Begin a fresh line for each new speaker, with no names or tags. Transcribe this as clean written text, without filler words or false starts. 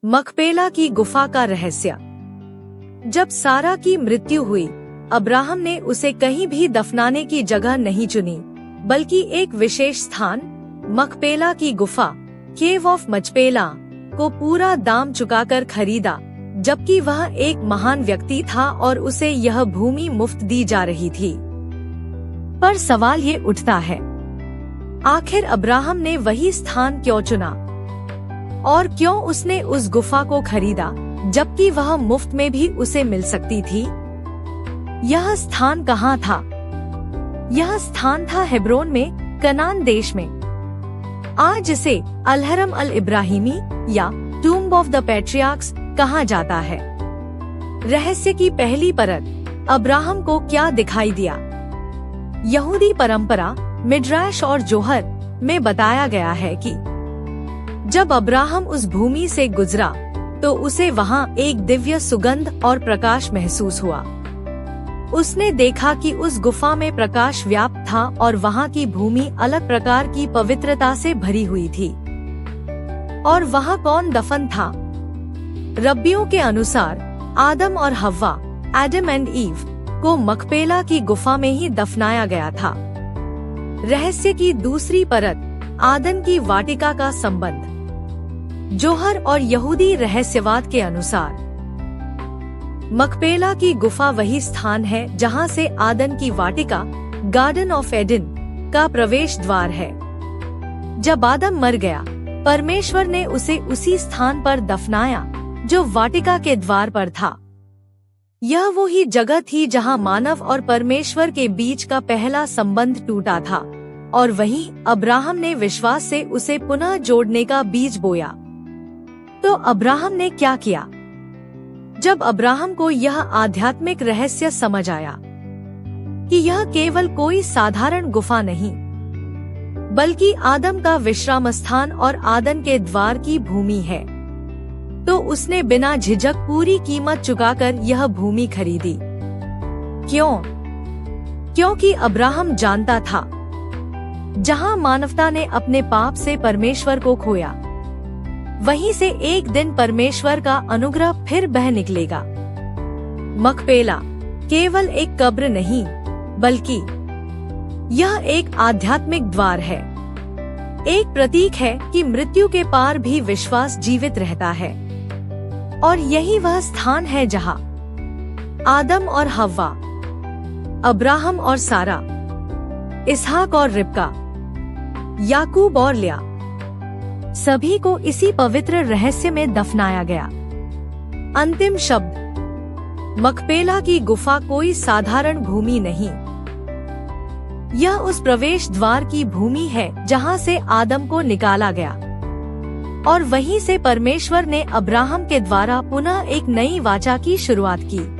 Machpelah की गुफा का रहस्य। जब सारा की मृत्यु हुई, अब्राहम ने उसे कहीं भी दफनाने की जगह नहीं चुनी, बल्कि एक विशेष स्थान मकपेला की गुफा केव ऑफ मचपेला को पूरा दाम चुकाकर खरीदा, जबकि वह एक महान व्यक्ति था और उसे यह भूमि मुफ्त दी जा रही थी। पर सवाल ये उठता है, आखिर अब्राहम ने वही स्थान क्यों चुना और क्यों उसने उस गुफा को खरीदा, जबकि वह मुफ्त में भी उसे मिल सकती थी? यह स्थान कहाँ था? यह स्थान था हेब्रोन में, कनान देश में। आज इसे अल-हरम अल-इब्राहिमी या टूम्ब ऑफ द पैट्रियार्क्स कहा जाता है। रहस्य की पहली परत, अब्राहम को क्या दिखाई दिया? यहूदी परंपरा मिड्राश और जोहर में बताया गया है कि जब अब्राहम उस भूमि से गुजरा तो उसे वहां एक दिव्य सुगंध और प्रकाश महसूस हुआ। उसने देखा कि उस गुफा में प्रकाश व्याप्त था और वहां की भूमि अलग प्रकार की पवित्रता से भरी हुई थी। और वहां कौन दफन था? रब्बियों के अनुसार आदम और हव्वा, एडम एंड ईव, को मकपेला की गुफा में ही दफनाया गया था। रहस्य की दूसरी परत, आदन की वाटिका का संबंध। जोहर और यहूदी रहस्यवाद के अनुसार मकपेला की गुफा वही स्थान है जहां से आदन की वाटिका, गार्डन ऑफ एडन, का प्रवेश द्वार है। जब आदम मर गया, परमेश्वर ने उसे उसी स्थान पर दफनाया जो वाटिका के द्वार पर था। यह वो ही जगह थी जहां मानव और परमेश्वर के बीच का पहला संबंध टूटा था, और वहीं अब्राहम ने विश्वास से उसे पुनः जोड़ने का बीज बोया। तो अब्राहम ने क्या किया? जब अब्राहम को यह आध्यात्मिक रहस्य समझ आया कि यह केवल कोई साधारण गुफा नहीं, बल्कि आदम का विश्राम स्थान और आदन के द्वार की भूमि है, तो उसने बिना झिझक पूरी कीमत चुकाकर यह भूमि खरीदी। क्यों? क्योंकि अब्राहम जानता था, जहां मानवता ने अपने पाप से परमेश्वर को खोया, वहीं से एक दिन परमेश्वर का अनुग्रह फिर बह निकलेगा। मकपेला केवल एक कब्र नहीं, बल्कि यह एक आध्यात्मिक द्वार है, एक प्रतीक है कि मृत्यु के पार भी विश्वास जीवित रहता है। और यही वह स्थान है जहां आदम और हव्वा, अब्राहम और सारा, इसहाक और रिबका, याकूब और लिया, सभी को इसी पवित्र रहस्य में दफनाया गया। अंतिम शब्द, मकपेला की गुफा कोई साधारण भूमि नहीं, यह उस प्रवेश द्वार की भूमि है जहां से आदम को निकाला गया, और वहीं से परमेश्वर ने अब्राहम के द्वारा पुनः एक नई वाचा की शुरुआत की।